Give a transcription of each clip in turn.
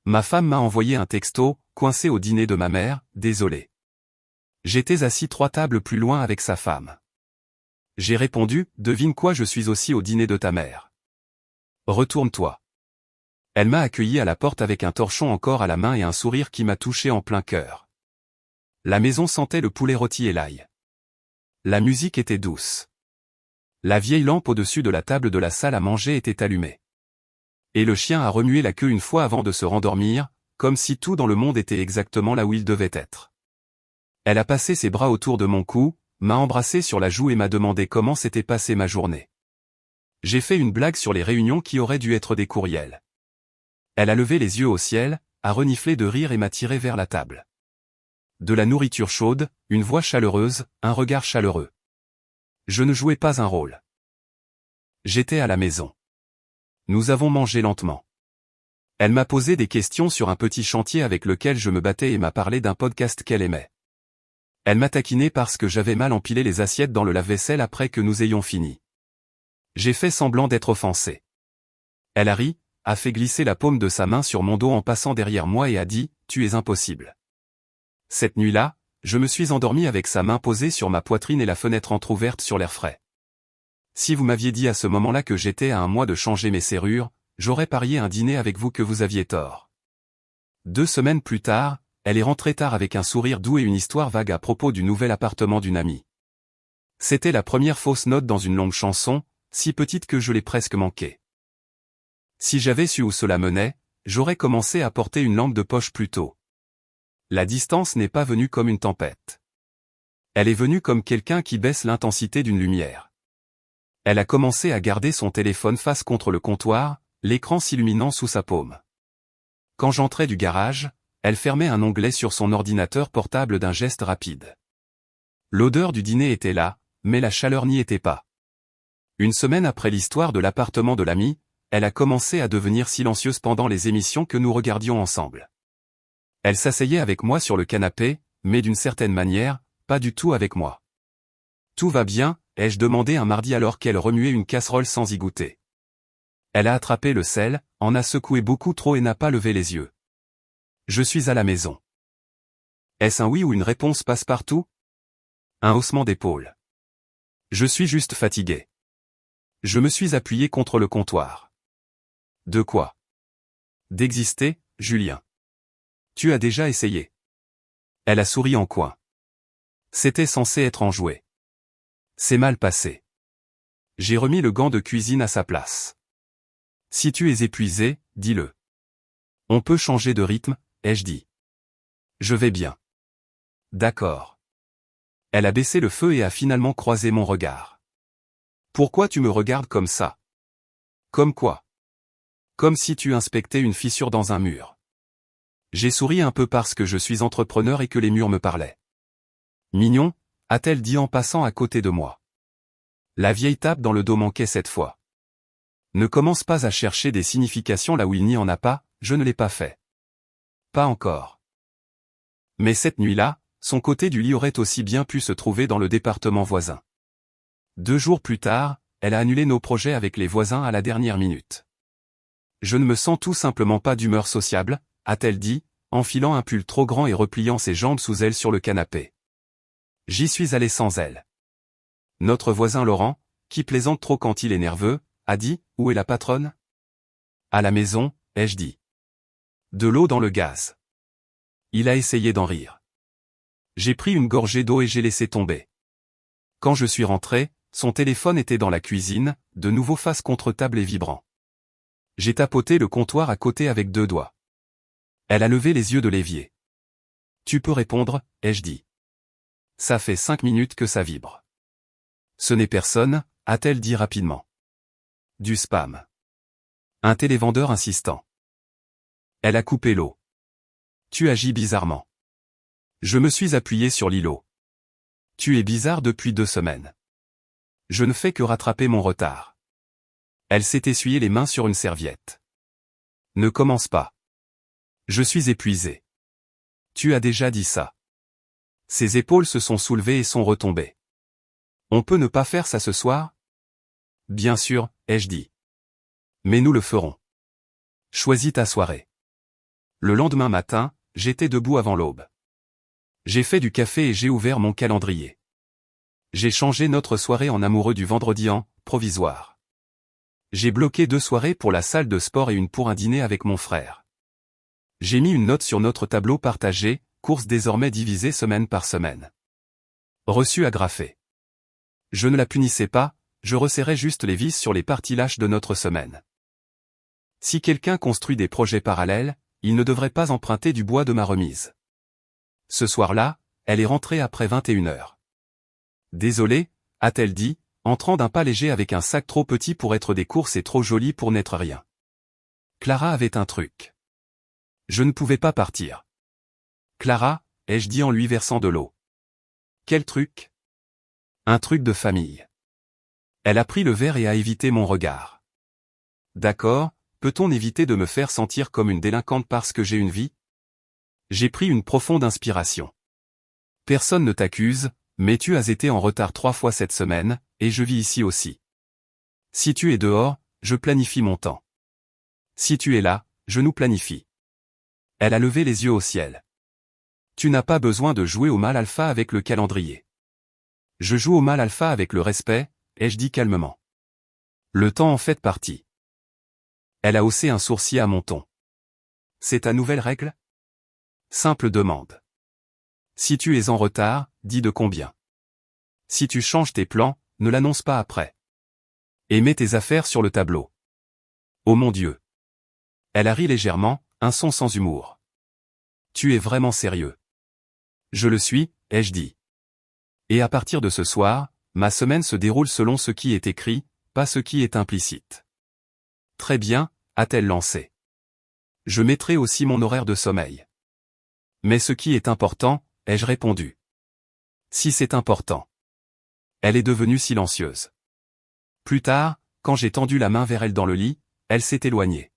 Ma femme m'a envoyé un texto, coincé au dîner de ma mère, désolé. J'étais assis 3 tables plus loin avec sa femme. J'ai répondu, devine quoi, je suis aussi au dîner de ta mère. Retourne-toi. Elle m'a accueilli à la porte avec un torchon encore à la main et un sourire qui m'a touché en plein cœur. La maison sentait le poulet rôti et l'ail. La musique était douce. La vieille lampe au-dessus de la table de la salle à manger était allumée. Et le chien a remué la queue une fois avant de se rendormir, comme si tout dans le monde était exactement là où il devait être. Elle a passé ses bras autour de mon cou, m'a embrassé sur la joue et m'a demandé comment s'était passée ma journée. J'ai fait une blague sur les réunions qui auraient dû être des courriels. Elle a levé les yeux au ciel, a reniflé de rire et m'a tiré vers la table. De la nourriture chaude, une voix chaleureuse, un regard chaleureux. Je ne jouais pas un rôle. J'étais à la maison. Nous avons mangé lentement. Elle m'a posé des questions sur un petit chantier avec lequel je me battais et m'a parlé d'un podcast qu'elle aimait. Elle m'a taquiné parce que j'avais mal empilé les assiettes dans le lave-vaisselle après que nous ayons fini. J'ai fait semblant d'être offensé. Elle a ri, a fait glisser la paume de sa main sur mon dos en passant derrière moi et a dit « Tu es impossible ». Cette nuit-là, je me suis endormi avec sa main posée sur ma poitrine et la fenêtre entr'ouverte sur l'air frais. Si vous m'aviez dit à ce moment-là que j'étais à un mois de changer mes serrures, j'aurais parié un dîner avec vous que vous aviez tort. 2 semaines plus tard, elle est rentrée tard avec un sourire doux et une histoire vague à propos du nouvel appartement d'une amie. C'était la première fausse note dans une longue chanson, si petite que je l'ai presque manquée. Si j'avais su où cela menait, j'aurais commencé à porter une lampe de poche plus tôt. La distance n'est pas venue comme une tempête. Elle est venue comme quelqu'un qui baisse l'intensité d'une lumière. Elle a commencé à garder son téléphone face contre le comptoir, l'écran s'illuminant sous sa paume. Quand j'entrais du garage, elle fermait un onglet sur son ordinateur portable d'un geste rapide. L'odeur du dîner était là, mais la chaleur n'y était pas. Une semaine après l'histoire de l'appartement de l'ami, elle a commencé à devenir silencieuse pendant les émissions que nous regardions ensemble. Elle s'asseyait avec moi sur le canapé, mais d'une certaine manière, pas du tout avec moi. Tout va bien, ai-je demandé un mardi alors qu'elle remuait une casserole sans y goûter. Elle a attrapé le sel, en a secoué beaucoup trop et n'a pas levé les yeux. Je suis à la maison. Est-ce un oui ou une réponse passe-partout? Un haussement d'épaule. Je suis juste fatigué. Je me suis appuyé contre le comptoir. De quoi? D'exister, Julien. Tu as déjà essayé. Elle a souri en coin. C'était censé être enjoué. C'est mal passé. J'ai remis le gant de cuisine à sa place. Si tu es épuisé, dis-le. On peut changer de rythme, ai-je dit. Je vais bien. D'accord. Elle a baissé le feu et a finalement croisé mon regard. Pourquoi tu me regardes comme ça? Comme quoi? Comme si tu inspectais une fissure dans un mur. J'ai souri un peu parce que je suis entrepreneur et que les murs me parlaient. Mignon, a-t-elle dit en passant à côté de moi. La vieille tape dans le dos manquait cette fois. Ne commence pas à chercher des significations là où il n'y en a pas, je ne l'ai pas fait. Pas encore. Mais cette nuit-là, son côté du lit aurait aussi bien pu se trouver dans le département voisin. 2 jours plus tard, elle a annulé nos projets avec les voisins à la dernière minute. Je ne me sens tout simplement pas d'humeur sociable, a-t-elle dit, enfilant un pull trop grand et repliant ses jambes sous elle sur le canapé. J'y suis allé sans elle. Notre voisin Laurent, qui plaisante trop quand il est nerveux, a dit, où est la patronne? À la maison, ai-je dit. De l'eau dans le gaz. Il a essayé d'en rire. J'ai pris une gorgée d'eau et j'ai laissé tomber. Quand je suis rentré, son téléphone était dans la cuisine, de nouveau face contre table et vibrant. J'ai tapoté le comptoir à côté avec 2 doigts. Elle a levé les yeux de l'évier. Tu peux répondre, ai-je dit. Ça fait 5 minutes que ça vibre. Ce n'est personne, a-t-elle dit rapidement. Du spam. Un télévendeur insistant. Elle a coupé l'eau. Tu agis bizarrement. Je me suis appuyé sur l'îlot. Tu es bizarre depuis 2 semaines. Je ne fais que rattraper mon retard. Elle s'est essuyée les mains sur une serviette. Ne commence pas. Je suis épuisé. Tu as déjà dit ça. Ses épaules se sont soulevées et sont retombées. On peut ne pas faire ça ce soir? Bien sûr, ai-je dit. Mais nous le ferons. Choisis ta soirée. Le lendemain matin, j'étais debout avant l'aube. J'ai fait du café et j'ai ouvert mon calendrier. J'ai changé notre soirée en amoureux du vendredi en provisoire. J'ai bloqué 2 soirées pour la salle de sport et une pour un dîner avec mon frère. J'ai mis une note sur notre tableau partagé, course désormais divisée semaine par semaine. Reçu agrafé. Je ne la punissais pas, je resserrais juste les vis sur les parties lâches de notre semaine. Si quelqu'un construit des projets parallèles, il ne devrait pas emprunter du bois de ma remise. Ce soir-là, elle est rentrée après 21h. Désolée, a-t-elle dit, entrant d'un pas léger avec un sac trop petit pour être des courses et trop joli pour n'être rien. Clara avait un truc. Je ne pouvais pas partir. Clara, ai-je dit en lui versant de l'eau. Quel truc? Un truc de famille. Elle a pris le verre et a évité mon regard. D'accord, peut-on éviter de me faire sentir comme une délinquante parce que j'ai une vie? J'ai pris une profonde inspiration. Personne ne t'accuse, mais tu as été en retard 3 fois cette semaine, et je vis ici aussi. Si tu es dehors, je planifie mon temps. Si tu es là, je nous planifie. Elle a levé les yeux au ciel. Tu n'as pas besoin de jouer au mal alpha avec le calendrier. Je joue au mal alpha avec le respect, ai-je dit calmement. Le temps en fait partie. Elle a haussé un sourcil à mon ton. C'est ta nouvelle règle? Simple demande. Si tu es en retard, dis de combien. Si tu changes tes plans, ne l'annonce pas après. Et mets tes affaires sur le tableau. Oh mon Dieu. Elle a ri légèrement, un son sans humour. Tu es vraiment sérieux. Je le suis, ai-je dit. Et à partir de ce soir, ma semaine se déroule selon ce qui est écrit, pas ce qui est implicite. Très bien, a-t-elle lancé. Je mettrai aussi mon horaire de sommeil. Mais ce qui est important, ai-je répondu. Si c'est important. Elle est devenue silencieuse. Plus tard, quand j'ai tendu la main vers elle dans le lit, elle s'est éloignée.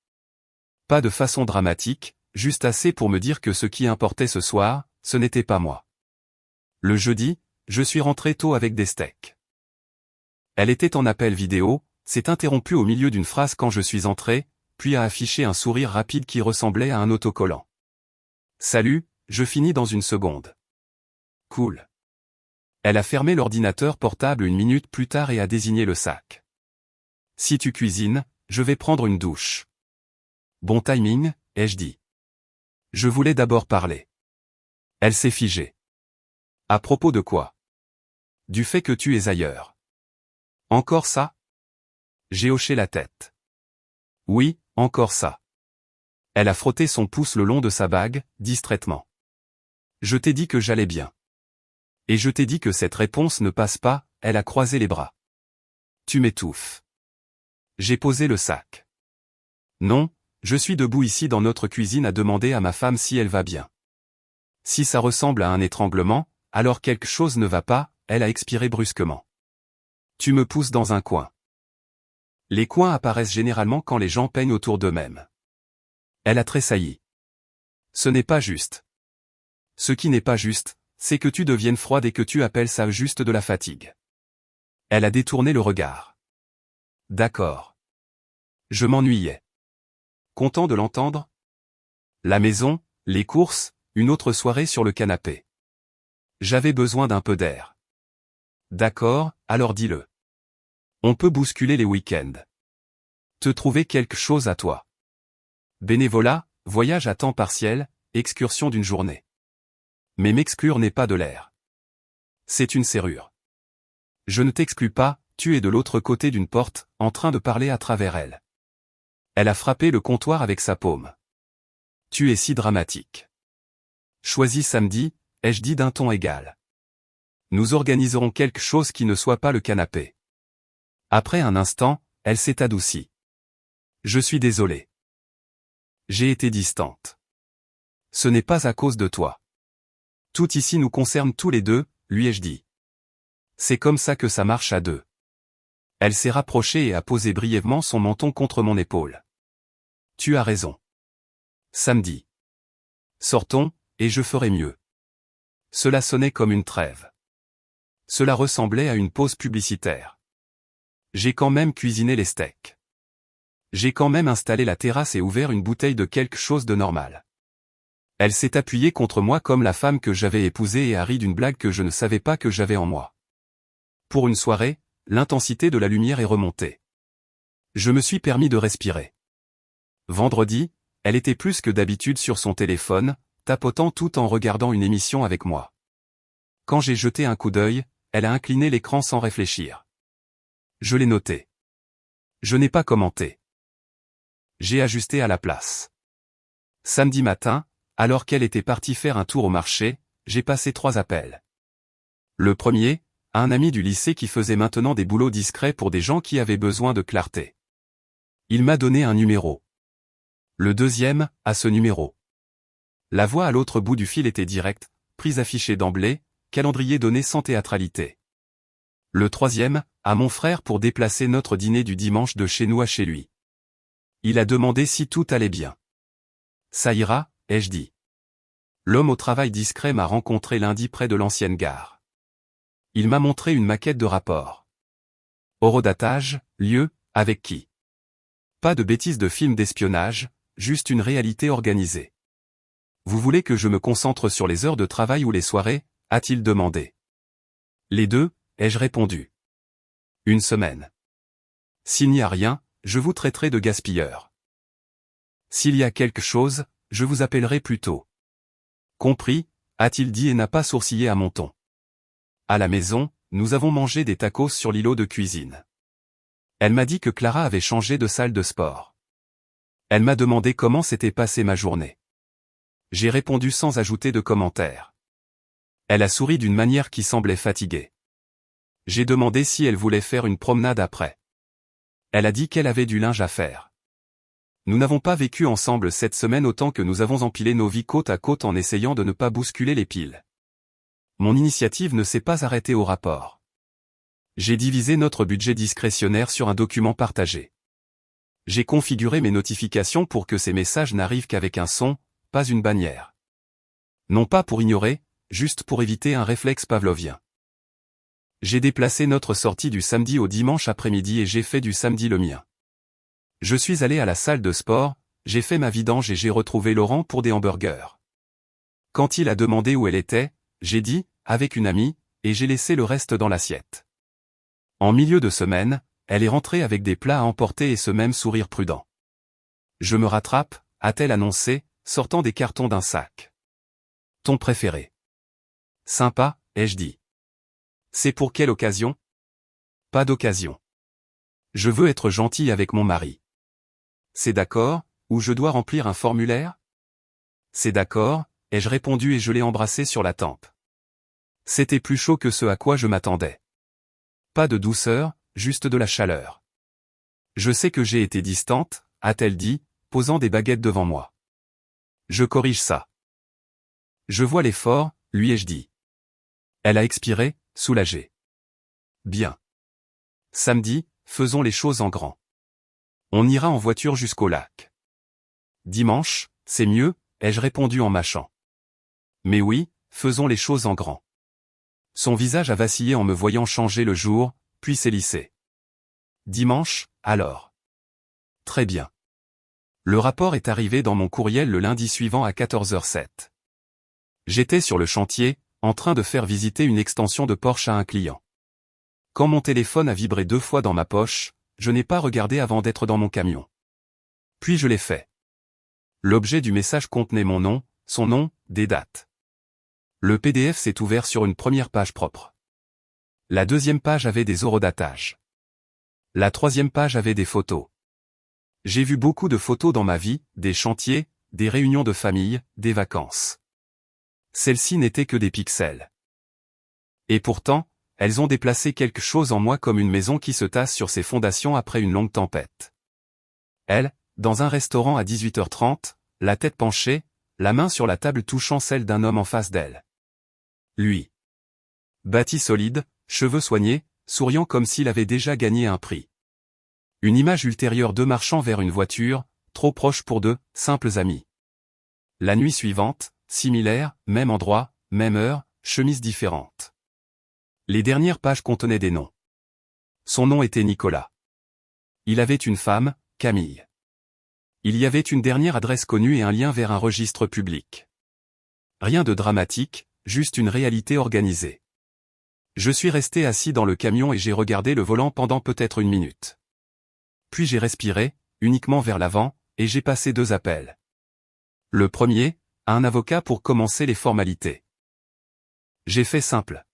Pas de façon dramatique, juste assez pour me dire que ce qui importait ce soir, ce n'était pas moi. Le jeudi, je suis rentré tôt avec des steaks. Elle était en appel vidéo, s'est interrompue au milieu d'une phrase quand je suis entré, puis a affiché un sourire rapide qui ressemblait à un autocollant. Salut, je finis dans une seconde. Cool. Elle a fermé l'ordinateur portable 1 minute plus tard et a désigné le sac. Si tu cuisines, je vais prendre une douche. Bon timing, ai-je dit. Je voulais d'abord parler. Elle s'est figée. À propos de quoi? Du fait que tu es ailleurs. Encore ça? J'ai hoché la tête. Oui, encore ça. Elle a frotté son pouce le long de sa bague, distraitement. Je t'ai dit que j'allais bien. Et je t'ai dit que cette réponse ne passe pas, elle a croisé les bras. Tu m'étouffes. J'ai posé le sac. Non, je suis debout ici dans notre cuisine à demander à ma femme si elle va bien. Si ça ressemble à un étranglement, alors quelque chose ne va pas, elle a expiré brusquement. Tu me pousses dans un coin. Les coins apparaissent généralement quand les gens peignent autour d'eux-mêmes. Elle a tressailli. Ce n'est pas juste. Ce qui n'est pas juste, c'est que tu deviennes froide et que tu appelles ça juste de la fatigue. Elle a détourné le regard. D'accord. Je m'ennuyais. Content de l'entendre? La maison, les courses, une autre soirée sur le canapé. J'avais besoin d'un peu d'air. D'accord, alors dis-le. On peut bousculer les week-ends. Te trouver quelque chose à toi. Bénévolat, voyage à temps partiel, excursion d'une journée. Mais m'exclure n'est pas de l'air. C'est une serrure. Je ne t'exclus pas, tu es de l'autre côté d'une porte, en train de parler à travers elle. Elle a frappé le comptoir avec sa paume. Tu es si dramatique. Choisis samedi, ai-je dit d'un ton égal. Nous organiserons quelque chose qui ne soit pas le canapé. Après un instant, elle s'est adoucie. Je suis désolé. J'ai été distante. Ce n'est pas à cause de toi. Tout ici nous concerne tous les deux, lui ai-je dit. C'est comme ça que ça marche à deux. Elle s'est rapprochée et a posé brièvement son menton contre mon épaule. Tu as raison. Samedi. Sortons, et je ferai mieux. Cela sonnait comme une trêve. Cela ressemblait à une pause publicitaire. J'ai quand même cuisiné les steaks. J'ai quand même installé la terrasse et ouvert une bouteille de quelque chose de normal. Elle s'est appuyée contre moi comme la femme que j'avais épousée et a ri d'une blague que je ne savais pas que j'avais en moi. Pour une soirée, l'intensité de la lumière est remontée. Je me suis permis de respirer. Vendredi, elle était plus que d'habitude sur son téléphone, tapotant tout en regardant une émission avec moi. Quand j'ai jeté un coup d'œil, elle a incliné l'écran sans réfléchir. Je l'ai noté. Je n'ai pas commenté. J'ai ajusté à la place. Samedi matin, alors qu'elle était partie faire un tour au marché, j'ai passé 3 appels. Le premier, à un ami du lycée qui faisait maintenant des boulots discrets pour des gens qui avaient besoin de clarté. Il m'a donné un numéro. Le deuxième, à ce numéro. La voix à l'autre bout du fil était directe, prise affichée d'emblée, calendrier donné sans théâtralité. Le troisième, à mon frère pour déplacer notre dîner du dimanche de chez nous à chez lui. Il a demandé si tout allait bien. Ça ira, ai-je dit. L'homme au travail discret m'a rencontré lundi près de l'ancienne gare. Il m'a montré une maquette de rapport. Horodatage, lieu, avec qui. Pas de bêtises de film d'espionnage, juste une réalité organisée. Vous voulez que je me concentre sur les heures de travail ou les soirées, a-t-il demandé. Les deux, ai-je répondu. Une semaine. S'il n'y a rien, je vous traiterai de gaspilleur. S'il y a quelque chose, je vous appellerai plus tôt. Compris, a-t-il dit et n'a pas sourcillé à mon ton. À la maison, nous avons mangé des tacos sur l'îlot de cuisine. Elle m'a dit que Clara avait changé de salle de sport. Elle m'a demandé comment s'était passée ma journée. J'ai répondu sans ajouter de commentaire. Elle a souri d'une manière qui semblait fatiguée. J'ai demandé si elle voulait faire une promenade après. Elle a dit qu'elle avait du linge à faire. Nous n'avons pas vécu ensemble cette semaine autant que nous avons empilé nos vies côte à côte en essayant de ne pas bousculer les piles. Mon initiative ne s'est pas arrêtée au rapport. J'ai divisé notre budget discrétionnaire sur un document partagé. J'ai configuré mes notifications pour que ces messages n'arrivent qu'avec un son, pas une bannière. Non pas pour ignorer, juste pour éviter un réflexe pavlovien. J'ai déplacé notre sortie du samedi au dimanche après-midi et j'ai fait du samedi le mien. Je suis allé à la salle de sport, j'ai fait ma vidange et j'ai retrouvé Laurent pour des hamburgers. Quand il a demandé où elle était, j'ai dit, avec une amie, et j'ai laissé le reste dans l'assiette. En milieu de semaine, elle est rentrée avec des plats à emporter et ce même sourire prudent. Je me rattrape, a-t-elle annoncé, sortant des cartons d'un sac. Ton préféré. Sympa, ai-je dit. C'est pour quelle occasion? Pas d'occasion. Je veux être gentil avec mon mari. C'est d'accord, ou je dois remplir un formulaire? C'est d'accord, ai-je répondu et je l'ai embrassé sur la tempe. C'était plus chaud que ce à quoi je m'attendais. Pas de douceur, juste de la chaleur. Je sais que j'ai été distante, a-t-elle dit, posant des baguettes devant moi. Je corrige ça. Je vois l'effort, lui ai-je dit. Elle a expiré, soulagée. Bien. Samedi, faisons les choses en grand. On ira en voiture jusqu'au lac. Dimanche, c'est mieux, ai-je répondu en mâchant. Mais oui, faisons les choses en grand. Son visage a vacillé en me voyant changer le jour, puis s'est lissé. Dimanche, alors. Très bien. Le rapport est arrivé dans mon courriel le lundi suivant à 14h07. J'étais sur le chantier, en train de faire visiter une extension de Porsche à un client. Quand mon téléphone a vibré 2 fois dans ma poche, je n'ai pas regardé avant d'être dans mon camion. Puis je l'ai fait. L'objet du message contenait mon nom, son nom, des dates. Le PDF s'est ouvert sur une première page propre. La deuxième page avait des horodatages. La troisième page avait des photos. J'ai vu beaucoup de photos dans ma vie, des chantiers, des réunions de famille, des vacances. Celles-ci n'étaient que des pixels. Et pourtant, elles ont déplacé quelque chose en moi comme une maison qui se tasse sur ses fondations après une longue tempête. Elle, dans un restaurant à 18h30, la tête penchée, la main sur la table touchant celle d'un homme en face d'elle. Lui. Bâti solide, cheveux soignés, souriant comme s'il avait déjà gagné un prix. Une image ultérieure d'eux marchant vers une voiture, trop proche pour deux, simples amis. La nuit suivante, similaire, même endroit, même heure, chemise différente. Les dernières pages contenaient des noms. Son nom était Nicolas. Il avait une femme, Camille. Il y avait une dernière adresse connue et un lien vers un registre public. Rien de dramatique, juste une réalité organisée. Je suis resté assis dans le camion et j'ai regardé le volant pendant peut-être 1 minute. Puis j'ai respiré, uniquement vers l'avant, et j'ai passé 2 appels. Le premier, à un avocat pour commencer les formalités. J'ai fait simple.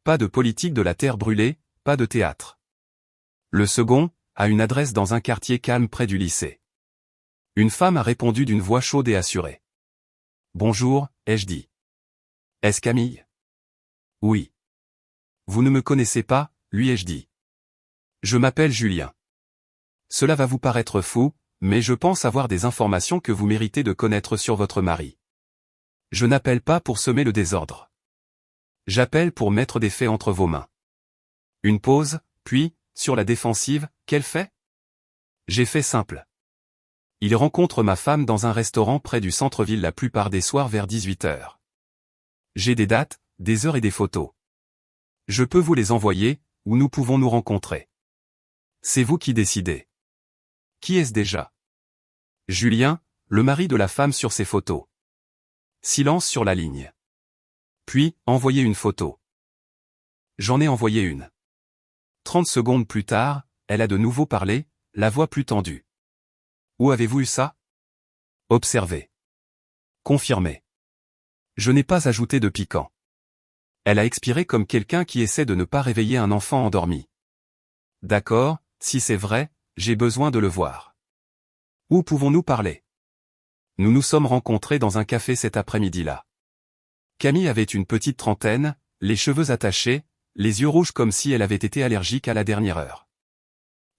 Pas de politique de la terre brûlée, pas de théâtre. Le second, à une adresse dans un quartier calme près du lycée. Une femme a répondu d'une voix chaude et assurée. Bonjour, ai-je dit. Est-ce Camille? Oui. Vous ne me connaissez pas, lui ai-je dit. Je m'appelle Julien. Cela va vous paraître fou, mais je pense avoir des informations que vous méritez de connaître sur votre mari. Je n'appelle pas pour semer le désordre. J'appelle pour mettre des faits entre vos mains. Une pause, puis, sur la défensive, quel fait? J'ai fait simple. Il rencontre ma femme dans un restaurant près du centre-ville la plupart des soirs vers 18h. J'ai des dates, des heures et des photos. Je peux vous les envoyer, ou nous pouvons nous rencontrer. C'est vous qui décidez. Qui est-ce déjà? Julien, le mari de la femme sur ses photos. Silence sur la ligne. Puis, envoyez une photo. J'en ai envoyé une. 30 secondes plus tard, elle a de nouveau parlé, la voix plus tendue. Où avez-vous eu ça? Observez. Confirmé. Je n'ai pas ajouté de piquant. Elle a expiré comme quelqu'un qui essaie de ne pas réveiller un enfant endormi. D'accord, si c'est vrai, j'ai besoin de le voir. Où pouvons-nous parler? Nous nous sommes rencontrés dans un café cet après-midi-là. Camille avait une petite trentaine, les cheveux attachés, les yeux rouges comme si elle avait été allergique à la dernière heure.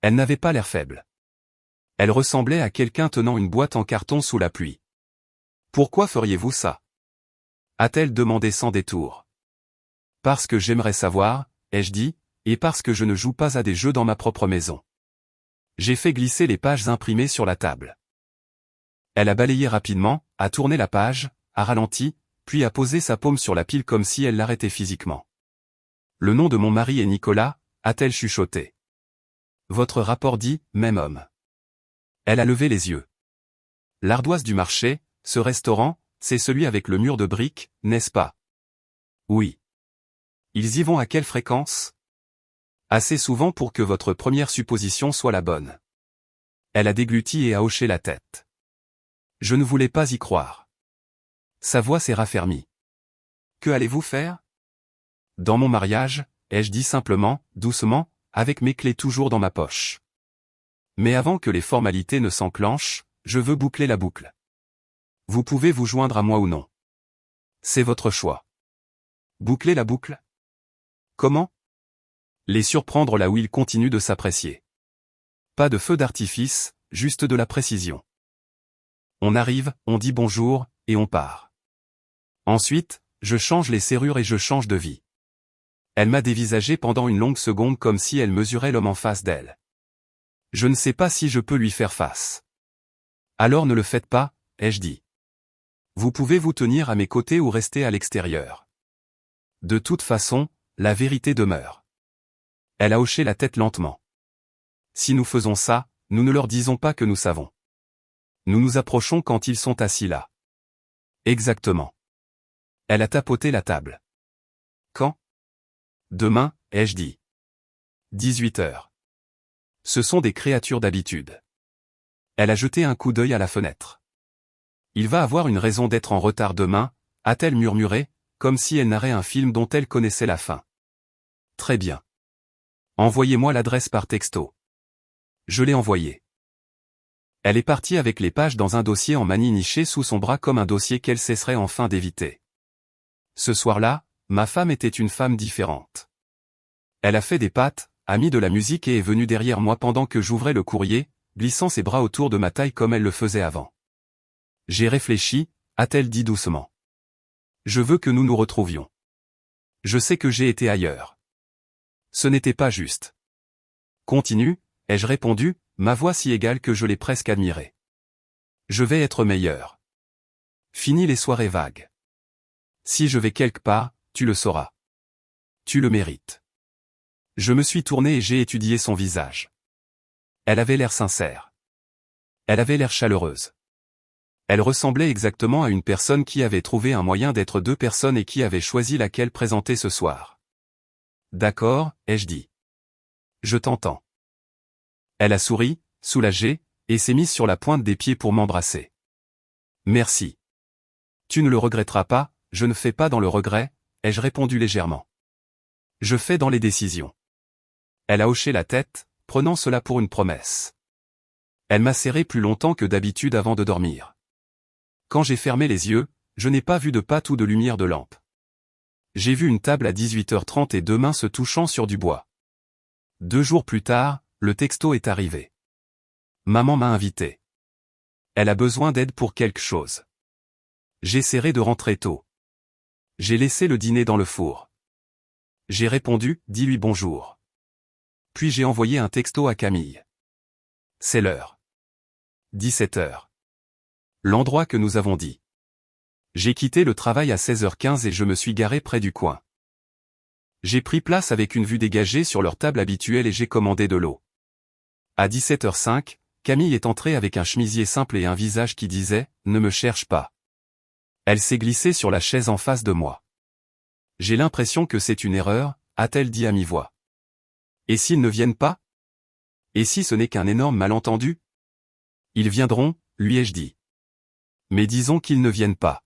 Elle n'avait pas l'air faible. Elle ressemblait à quelqu'un tenant une boîte en carton sous la pluie. Pourquoi feriez-vous ça? A-t-elle demandé sans détour. Parce que j'aimerais savoir, ai-je dit, et parce que je ne joue pas à des jeux dans ma propre maison. J'ai fait glisser les pages imprimées sur la table. Elle a balayé rapidement, a tourné la page, a ralenti, puis a posé sa paume sur la pile comme si elle l'arrêtait physiquement. Le nom de mon mari est Nicolas, a-t-elle chuchoté. Votre rapport dit, même homme. Elle a levé les yeux. L'ardoise du marché, ce restaurant, c'est celui avec le mur de briques, n'est-ce pas? Oui. Ils y vont à quelle fréquence? Assez souvent pour que votre première supposition soit la bonne. Elle a dégluti et a hoché la tête. Je ne voulais pas y croire. Sa voix s'est raffermie. Que allez-vous faire? Dans mon mariage, ai-je dit simplement, doucement, avec mes clés toujours dans ma poche. Mais avant que les formalités ne s'enclenchent, je veux boucler la boucle. Vous pouvez vous joindre à moi ou non. C'est votre choix. Boucler la boucle? Comment? Les surprendre là où ils continuent de s'apprécier. Pas de feu d'artifice, juste de la précision. On arrive, on dit bonjour, et on part. Ensuite, je change les serrures et je change de vie. Elle m'a dévisagé pendant une longue seconde comme si elle mesurait l'homme en face d'elle. Je ne sais pas si je peux lui faire face. Alors ne le faites pas, ai-je dit. Vous pouvez vous tenir à mes côtés ou rester à l'extérieur. De toute façon, la vérité demeure. Elle a hoché la tête lentement. Si nous faisons ça, nous ne leur disons pas que nous savons. Nous nous approchons quand ils sont assis là. Exactement. Elle a tapoté la table. Quand? Demain, ai-je dit. 18h. Ce sont des créatures d'habitude. Elle a jeté un coup d'œil à la fenêtre. Il va avoir une raison d'être en retard demain, a-t-elle murmuré, comme si elle narrait un film dont elle connaissait la fin. Très bien. Envoyez-moi l'adresse par texto. Je l'ai envoyée. Elle est partie avec les pages dans un dossier en manille niché sous son bras comme un dossier qu'elle cesserait enfin d'éviter. Ce soir-là, ma femme était une femme différente. Elle a fait des pâtes, a mis de la musique et est venue derrière moi pendant que j'ouvrais le courrier, glissant ses bras autour de ma taille comme elle le faisait avant. J'ai réfléchi, a-t-elle dit doucement. Je veux que nous nous retrouvions. Je sais que j'ai été ailleurs. Ce n'était pas juste. Continue, ai-je répondu, ma voix si égale que je l'ai presque admirée. Je vais être meilleur. Fini les soirées vagues. Si je vais quelque part, tu le sauras. Tu le mérites. Je me suis tourné et j'ai étudié son visage. Elle avait l'air sincère. Elle avait l'air chaleureuse. Elle ressemblait exactement à une personne qui avait trouvé un moyen d'être deux personnes et qui avait choisi laquelle présenter ce soir. D'accord, ai-je dit. Je t'entends. Elle a souri, soulagée, et s'est mise sur la pointe des pieds pour m'embrasser. Merci. Tu ne le regretteras pas, je ne fais pas dans le regret, ai-je répondu légèrement. Je fais dans les décisions. Elle a hoché la tête, prenant cela pour une promesse. Elle m'a serré plus longtemps que d'habitude avant de dormir. Quand j'ai fermé les yeux, je n'ai pas vu de patte ou de lumière de lampe. J'ai vu une table à 18h30 et deux mains se touchant sur du bois. 2 jours plus tard, le texto est arrivé. Maman m'a invité. Elle a besoin d'aide pour quelque chose. J'essaierai de rentrer tôt. J'ai laissé le dîner dans le four. J'ai répondu, dis-lui bonjour. Puis j'ai envoyé un texto à Camille. C'est l'heure. 17h. L'endroit que nous avons dit. J'ai quitté le travail à 16h15 et je me suis garé près du coin. J'ai pris place avec une vue dégagée sur leur table habituelle et j'ai commandé de l'eau. À 17h05, Camille est entrée avec un chemisier simple et un visage qui disait « Ne me cherche pas ». Elle s'est glissée sur la chaise en face de moi. J'ai l'impression que c'est une erreur, a-t-elle dit à mi-voix. Et s'ils ne viennent pas? Et si ce n'est qu'un énorme malentendu? Ils viendront, lui ai-je dit. Mais disons qu'ils ne viennent pas.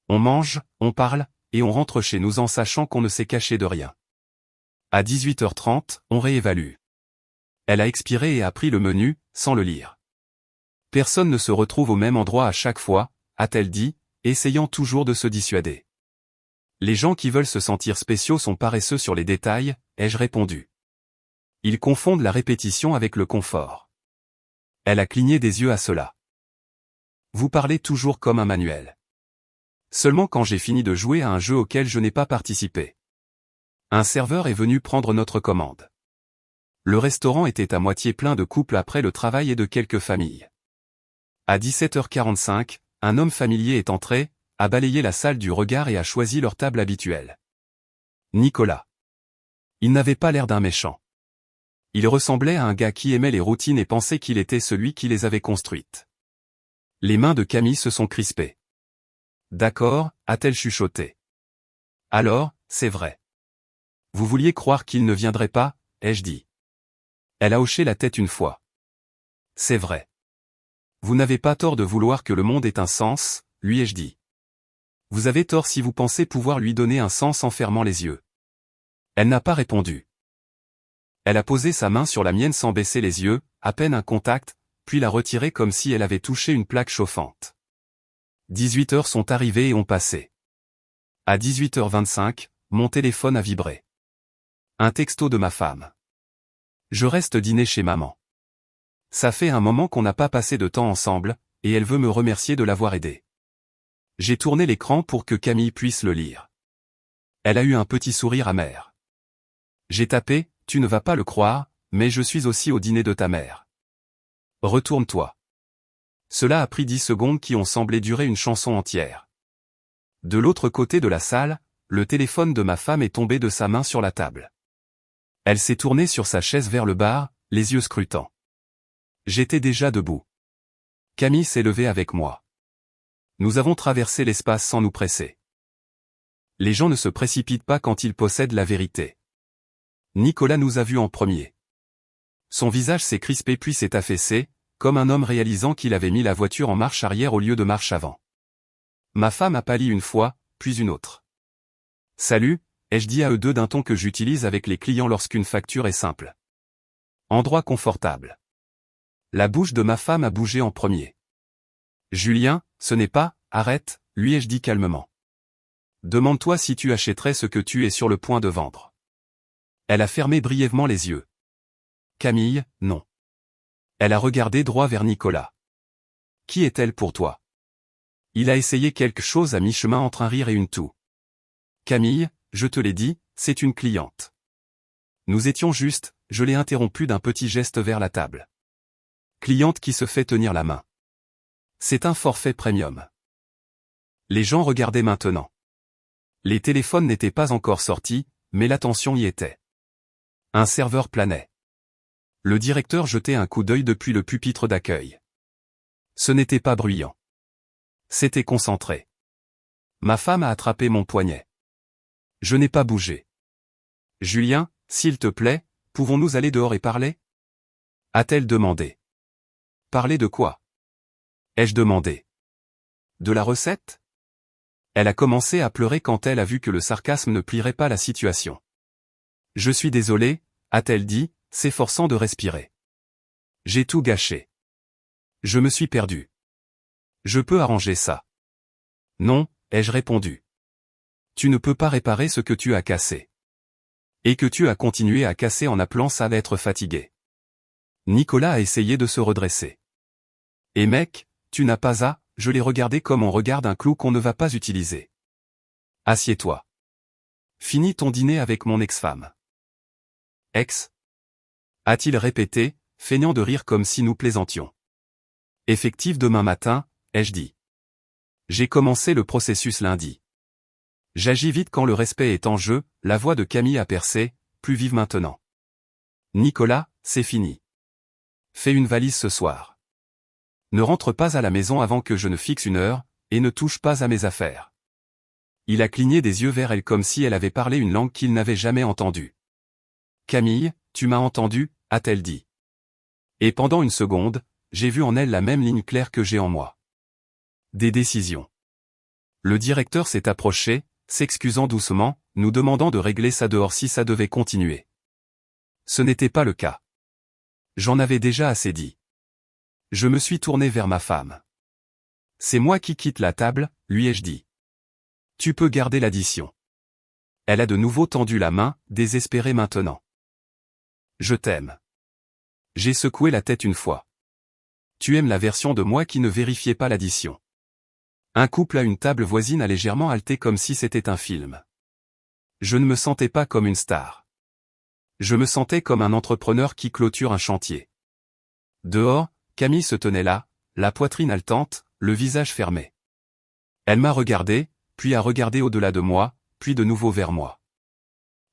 On mange, on parle, et on rentre chez nous en sachant qu'on ne s'est caché de rien. À 18h30, on réévalue. Elle a expiré et a pris le menu, sans le lire. Personne ne se retrouve au même endroit à chaque fois, a-t-elle dit, essayant toujours de se dissuader. Les gens qui veulent se sentir spéciaux sont paresseux sur les détails, ai-je répondu. Ils confondent la répétition avec le confort. Elle a cligné des yeux à cela. Vous parlez toujours comme un manuel. Seulement quand j'ai fini de jouer à un jeu auquel je n'ai pas participé. Un serveur est venu prendre notre commande. Le restaurant était à moitié plein de couples après le travail et de quelques familles. À 17h45, un homme familier est entré, a balayé la salle du regard et a choisi leur table habituelle. Nicolas. Il n'avait pas l'air d'un méchant. Il ressemblait à un gars qui aimait les routines et pensait qu'il était celui qui les avait construites. Les mains de Camille se sont crispées. D'accord, a-t-elle chuchoté. Alors, c'est vrai. Vous vouliez croire qu'il ne viendrait pas, ai-je dit. Elle a hoché la tête une fois. C'est vrai. Vous n'avez pas tort de vouloir que le monde ait un sens, lui ai-je dit. Vous avez tort si vous pensez pouvoir lui donner un sens en fermant les yeux. Elle n'a pas répondu. Elle a posé sa main sur la mienne sans baisser les yeux, à peine un contact, puis l'a retirée comme si elle avait touché une plaque chauffante. 18 heures sont arrivées et ont passé. À 18h25, mon téléphone a vibré. Un texto de ma femme. Je reste dîner chez maman. Ça fait un moment qu'on n'a pas passé de temps ensemble, et elle veut me remercier de l'avoir aidé. J'ai tourné l'écran pour que Camille puisse le lire. Elle a eu un petit sourire amer. J'ai tapé, tu ne vas pas le croire, mais je suis aussi au dîner de ta mère. Retourne-toi. Cela a pris 10 secondes qui ont semblé durer une chanson entière. De l'autre côté de la salle, le téléphone de ma femme est tombé de sa main sur la table. Elle s'est tournée sur sa chaise vers le bar, les yeux scrutants. J'étais déjà debout. Camille s'est levée avec moi. Nous avons traversé l'espace sans nous presser. Les gens ne se précipitent pas quand ils possèdent la vérité. Nicolas nous a vus en premier. Son visage s'est crispé puis s'est affaissé, comme un homme réalisant qu'il avait mis la voiture en marche arrière au lieu de marche avant. Ma femme a pâli une fois, puis une autre. Salut, ai-je dit à eux deux d'un ton que j'utilise avec les clients lorsqu'une facture est simple. Endroit confortable. La bouche de ma femme a bougé en premier. Julien, ce n'est pas, arrête, lui ai-je dit calmement. Demande-toi si tu achèterais ce que tu es sur le point de vendre. Elle a fermé brièvement les yeux. Camille, non. Elle a regardé droit vers Nicolas. Qui est-elle pour toi? Il a essayé quelque chose à mi-chemin entre un rire et une toux. Camille, je te l'ai dit, c'est une cliente. Nous étions juste, je l'ai interrompu d'un petit geste vers la table. Cliente qui se fait tenir la main. C'est un forfait premium. Les gens regardaient maintenant. Les téléphones n'étaient pas encore sortis, mais l'attention y était. Un serveur planait. Le directeur jetait un coup d'œil depuis le pupitre d'accueil. Ce n'était pas bruyant. C'était concentré. Ma femme a attrapé mon poignet. Je n'ai pas bougé. Julien, s'il te plaît, pouvons-nous aller dehors et parler? A-t-elle demandé. Parler de quoi? Ai-je demandé. De la recette? Elle a commencé à pleurer quand elle a vu que le sarcasme ne plierait pas la situation. Je suis désolé, a-t-elle dit, s'efforçant de respirer. J'ai tout gâché. Je me suis perdu. Je peux arranger ça. Non, ai-je répondu. Tu ne peux pas réparer ce que tu as cassé. Et que tu as continué à casser en appelant ça d'être fatigué. Nicolas a essayé de se redresser. Et mec, tu n'as pas à, je l'ai regardé comme on regarde un clou qu'on ne va pas utiliser. Assieds-toi. Finis ton dîner avec mon ex-femme. Ex? A-t-il répété, feignant de rire comme si nous plaisantions. Effectif demain matin, ai-je dit. J'ai commencé le processus lundi. J'agis vite quand le respect est en jeu, la voix de Camille a percé, plus vive maintenant. Nicolas, c'est fini. Fais une valise ce soir. Ne rentre pas à la maison avant que je ne fixe une heure, et ne touche pas à mes affaires. Il a cligné des yeux vers elle comme si elle avait parlé une langue qu'il n'avait jamais entendue. Camille, tu m'as entendu, a-t-elle dit. Et pendant une seconde, j'ai vu en elle la même ligne claire que j'ai en moi. Des décisions. Le directeur s'est approché, s'excusant doucement, nous demandant de régler ça dehors si ça devait continuer. Ce n'était pas le cas. J'en avais déjà assez dit. Je me suis tourné vers ma femme. C'est moi qui quitte la table, lui ai-je dit. Tu peux garder l'addition. Elle a de nouveau tendu la main, désespérée maintenant. Je t'aime. J'ai secoué la tête une fois. Tu aimes la version de moi qui ne vérifiait pas l'addition. Un couple à une table voisine a légèrement halté comme si c'était un film. Je ne me sentais pas comme une star. Je me sentais comme un entrepreneur qui clôture un chantier. Dehors, Camille se tenait là, la poitrine haletante, le visage fermé. Elle m'a regardé, puis a regardé au-delà de moi, puis de nouveau vers moi.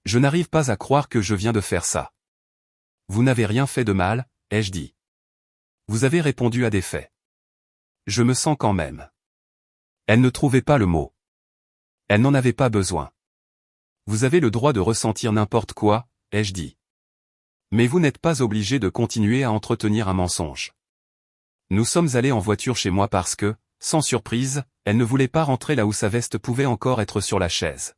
Je n'arrive pas à croire que je viens de faire ça. Vous n'avez rien fait de mal, ai-je dit. Vous avez répondu à des faits. Je me sens quand même. Elle ne trouvait pas le mot. Elle n'en avait pas besoin. Vous avez le droit de ressentir n'importe quoi, ai-je dit. Mais vous n'êtes pas obligé de continuer à entretenir un mensonge. Nous sommes allés en voiture chez moi parce que, sans surprise, elle ne voulait pas rentrer là où sa veste pouvait encore être sur la chaise.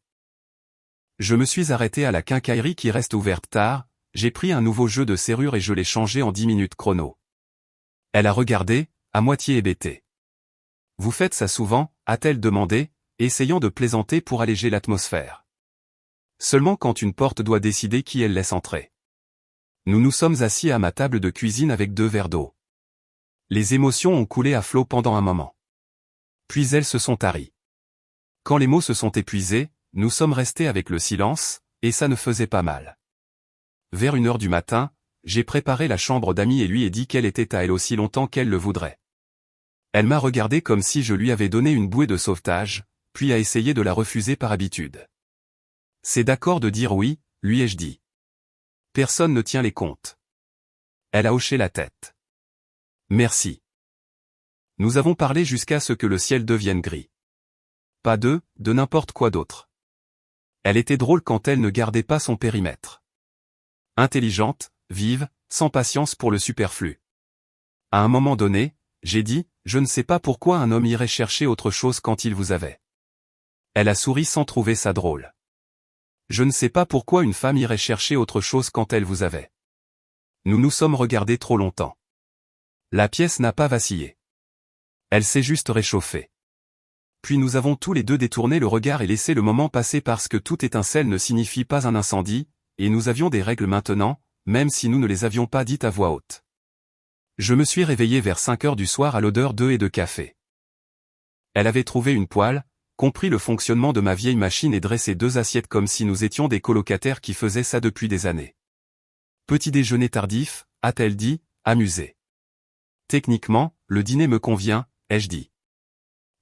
Je me suis arrêté à la quincaillerie qui reste ouverte tard, j'ai pris un nouveau jeu de serrure et je l'ai changé en 10 minutes chrono. Elle a regardé, à moitié hébétée. Vous faites ça souvent, a-t-elle demandé, essayant de plaisanter pour alléger l'atmosphère. Seulement quand une porte doit décider qui elle laisse entrer. Nous nous sommes assis à ma table de cuisine avec 2 verres d'eau. Les émotions ont coulé à flot pendant un moment. Puis elles se sont taries. Quand les mots se sont épuisés, nous sommes restés avec le silence, et ça ne faisait pas mal. Vers 1h du matin, j'ai préparé la chambre d'Amy et lui ai dit qu'elle était à elle aussi longtemps qu'elle le voudrait. Elle m'a regardé comme si je lui avais donné une bouée de sauvetage, puis a essayé de la refuser par habitude. C'est d'accord de dire oui, lui ai-je dit. Personne ne tient les comptes. Elle a hoché la tête. Merci. Nous avons parlé jusqu'à ce que le ciel devienne gris. Pas de n'importe quoi d'autre. Elle était drôle quand elle ne gardait pas son périmètre. Intelligente, vive, sans patience pour le superflu. À un moment donné, j'ai dit, je ne sais pas pourquoi un homme irait chercher autre chose quand il vous avait. Elle a souri sans trouver ça drôle. Je ne sais pas pourquoi une femme irait chercher autre chose quand elle vous avait. Nous nous sommes regardés trop longtemps. La pièce n'a pas vacillé. Elle s'est juste réchauffée. Puis nous avons tous les deux détourné le regard et laissé le moment passer parce que toute étincelle ne signifie pas un incendie, et nous avions des règles maintenant, même si nous ne les avions pas dites à voix haute. Je me suis réveillé vers 5h du soir à l'odeur d'œufs et de café. Elle avait trouvé une poêle, compris le fonctionnement de ma vieille machine et dressé 2 assiettes comme si nous étions des colocataires qui faisaient ça depuis des années. Petit déjeuner tardif, a-t-elle dit, amusée. Techniquement, le dîner me convient, ai-je dit.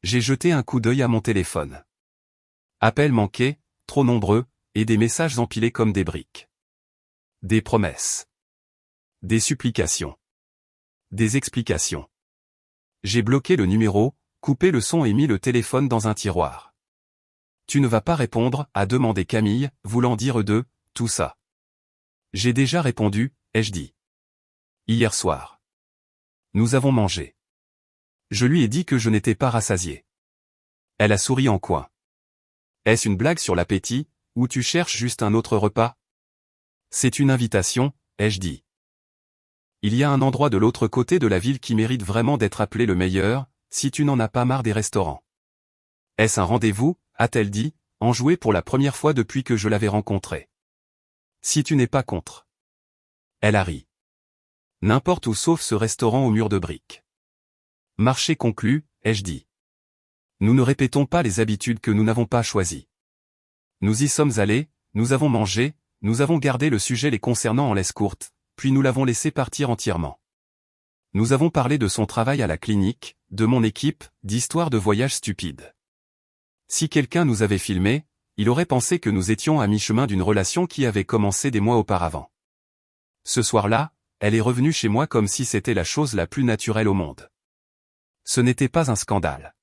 J'ai jeté un coup d'œil à mon téléphone. Appels manqués, trop nombreux, et des messages empilés comme des briques. Des promesses. Des supplications. Des explications. J'ai bloqué le numéro, coupé le son et mis le téléphone dans un tiroir. Tu ne vas pas répondre, a demandé Camille, voulant dire tout ça. J'ai déjà répondu, ai-je dit. Hier soir. Nous avons mangé. Je lui ai dit que je n'étais pas rassasié. Elle a souri en coin. Est-ce une blague sur l'appétit, ou tu cherches juste un autre repas? C'est une invitation, ai-je dit. Il y a un endroit de l'autre côté de la ville qui mérite vraiment d'être appelé le meilleur, si tu n'en as pas marre des restaurants. Est-ce un rendez-vous, a-t-elle dit, enjouée pour la première fois depuis que je l'avais rencontré. Si tu n'es pas contre. Elle a ri. N'importe où sauf ce restaurant au mur de briques. Marché conclu, ai-je dit. Nous ne répétons pas les habitudes que nous n'avons pas choisies. Nous y sommes allés, nous avons mangé, nous avons gardé le sujet les concernant en laisse courte, puis nous l'avons laissé partir entièrement. Nous avons parlé de son travail à la clinique, de mon équipe, d'histoires de voyages stupides. Si quelqu'un nous avait filmé, il aurait pensé que nous étions à mi-chemin d'une relation qui avait commencé des mois auparavant. Ce soir-là, elle est revenue chez moi comme si c'était la chose la plus naturelle au monde. Ce n'était pas un scandale.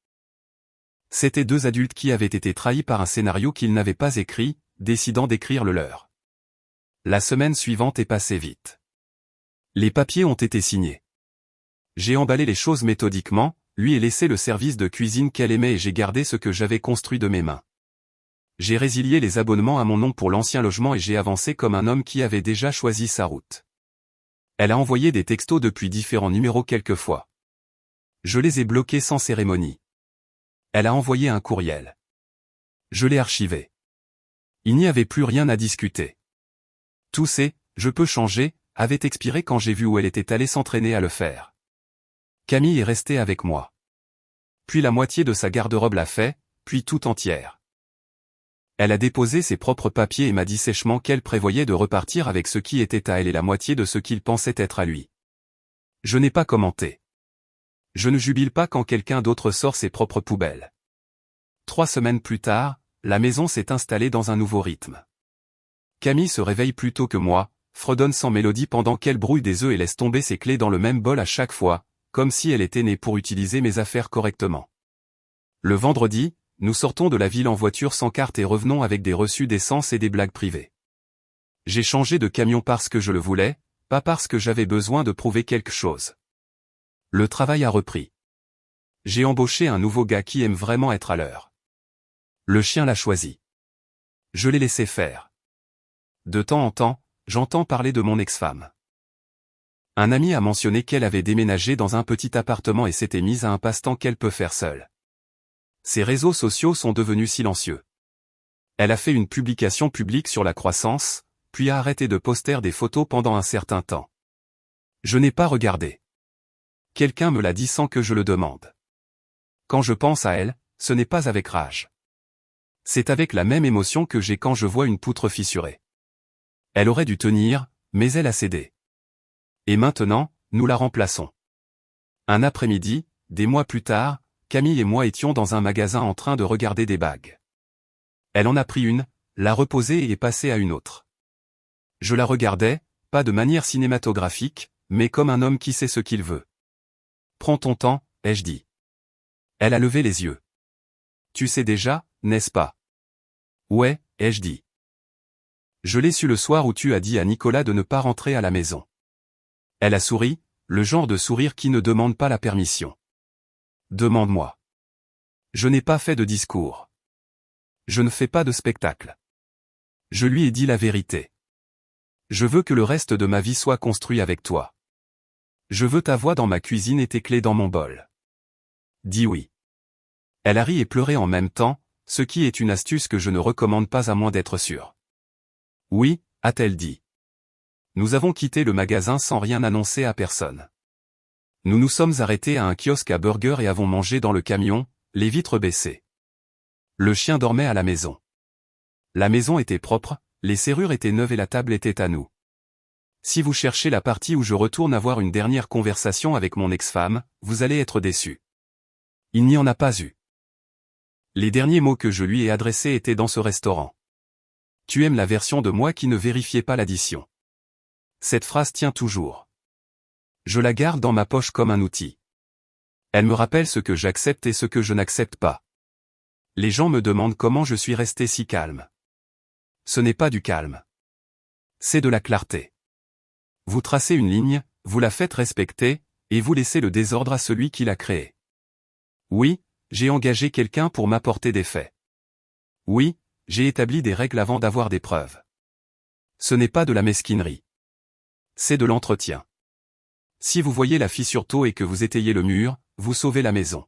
C'étaient deux adultes qui avaient été trahis par un scénario qu'ils n'avaient pas écrit, décidant d'écrire le leur. La semaine suivante est passée vite. Les papiers ont été signés. J'ai emballé les choses méthodiquement, lui ai laissé le service de cuisine qu'elle aimait et j'ai gardé ce que j'avais construit de mes mains. J'ai résilié les abonnements à mon nom pour l'ancien logement et j'ai avancé comme un homme qui avait déjà choisi sa route. Elle a envoyé des textos depuis différents numéros quelquefois. Je les ai bloqués sans cérémonie. Elle a envoyé un courriel. Je l'ai archivé. Il n'y avait plus rien à discuter. Tout c'est, je peux changer, avait expiré quand j'ai vu où elle était allée s'entraîner à le faire. Camille est restée avec moi. Puis la moitié de sa garde-robe l'a fait, puis tout entière. Elle a déposé ses propres papiers et m'a dit sèchement qu'elle prévoyait de repartir avec ce qui était à elle et la moitié de ce qu'il pensait être à lui. Je n'ai pas commenté. Je ne jubile pas quand quelqu'un d'autre sort ses propres poubelles. 3 semaines plus tard, la maison s'est installée dans un nouveau rythme. Camille se réveille plus tôt que moi, fredonne sans mélodie pendant qu'elle brouille des œufs et laisse tomber ses clés dans le même bol à chaque fois, comme si elle était née pour utiliser mes affaires correctement. Le vendredi, nous sortons de la ville en voiture sans carte et revenons avec des reçus d'essence et des blagues privées. J'ai changé de camion parce que je le voulais, pas parce que j'avais besoin de prouver quelque chose. Le travail a repris. J'ai embauché un nouveau gars qui aime vraiment être à l'heure. Le chien l'a choisi. Je l'ai laissé faire. De temps en temps, j'entends parler de mon ex-femme. Un ami a mentionné qu'elle avait déménagé dans un petit appartement et s'était mise à un passe-temps qu'elle peut faire seule. Ses réseaux sociaux sont devenus silencieux. Elle a fait une publication publique sur la croissance, puis a arrêté de poster des photos pendant un certain temps. Je n'ai pas regardé. Quelqu'un me l'a dit sans que je le demande. Quand je pense à elle, ce n'est pas avec rage. C'est avec la même émotion que j'ai quand je vois une poutre fissurée. Elle aurait dû tenir, mais elle a cédé. Et maintenant, nous la remplaçons. Un après-midi, des mois plus tard, Camille et moi étions dans un magasin en train de regarder des bagues. Elle en a pris une, l'a reposée et est passée à une autre. Je la regardais, pas de manière cinématographique, mais comme un homme qui sait ce qu'il veut. Prends ton temps, ai-je dit. Elle a levé les yeux. Tu sais déjà, n'est-ce pas? Ouais, ai-je dit. Je l'ai su le soir où tu as dit à Nicolas de ne pas rentrer à la maison. Elle a souri, le genre de sourire qui ne demande pas la permission. Demande-moi. Je n'ai pas fait de discours. Je ne fais pas de spectacle. Je lui ai dit la vérité. Je veux que le reste de ma vie soit construit avec toi. Je veux ta voix dans ma cuisine et tes clés dans mon bol. Dis oui. Elle a ri et pleuré en même temps, ce qui est une astuce que je ne recommande pas à moins d'être sûr. Oui, a-t-elle dit. Nous avons quitté le magasin sans rien annoncer à personne. Nous nous sommes arrêtés à un kiosque à burger et avons mangé dans le camion, les vitres baissées. Le chien dormait à la maison. La maison était propre, les serrures étaient neuves et la table était à nous. Si vous cherchez la partie où je retourne avoir une dernière conversation avec mon ex-femme, vous allez être déçus. Il n'y en a pas eu. Les derniers mots que je lui ai adressés étaient dans ce restaurant. Tu aimes la version de moi qui ne vérifiait pas l'addition. Cette phrase tient toujours. Je la garde dans ma poche comme un outil. Elle me rappelle ce que j'accepte et ce que je n'accepte pas. Les gens me demandent comment je suis resté si calme. Ce n'est pas du calme. C'est de la clarté. Vous tracez une ligne, vous la faites respecter, et vous laissez le désordre à celui qui l'a créé. Oui, j'ai engagé quelqu'un pour m'apporter des faits. Oui, j'ai établi des règles avant d'avoir des preuves. Ce n'est pas de la mesquinerie. C'est de l'entretien. Si vous voyez la fissure tôt et que vous étayez le mur, vous sauvez la maison.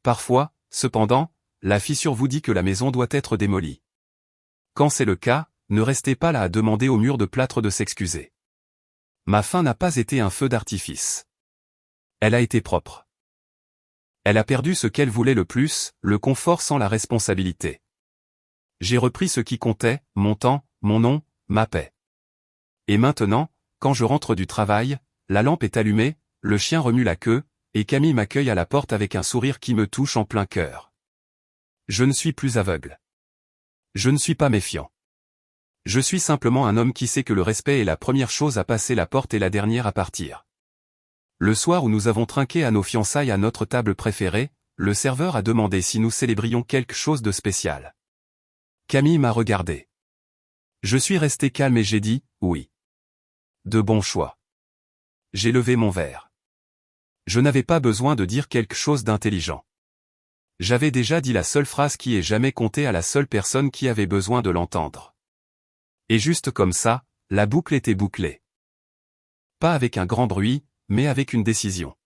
Parfois, cependant, la fissure vous dit que la maison doit être démolie. Quand c'est le cas, ne restez pas là à demander au mur de plâtre de s'excuser. Ma fin n'a pas été un feu d'artifice. Elle a été propre. Elle a perdu ce qu'elle voulait le plus, le confort sans la responsabilité. J'ai repris ce qui comptait, mon temps, mon nom, ma paix. Et maintenant, quand je rentre du travail, la lampe est allumée, le chien remue la queue, et Camille m'accueille à la porte avec un sourire qui me touche en plein cœur. Je ne suis plus aveugle. Je ne suis pas méfiant. Je suis simplement un homme qui sait que le respect est la première chose à passer la porte et la dernière à partir. Le soir où nous avons trinqué à nos fiançailles à notre table préférée, le serveur a demandé si nous célébrions quelque chose de spécial. Camille m'a regardé. Je suis resté calme et j'ai dit, oui. De bons choix. J'ai levé mon verre. Je n'avais pas besoin de dire quelque chose d'intelligent. J'avais déjà dit la seule phrase qui ait jamais compté à la seule personne qui avait besoin de l'entendre. Et juste comme ça, la boucle était bouclée. Pas avec un grand bruit, mais avec une décision.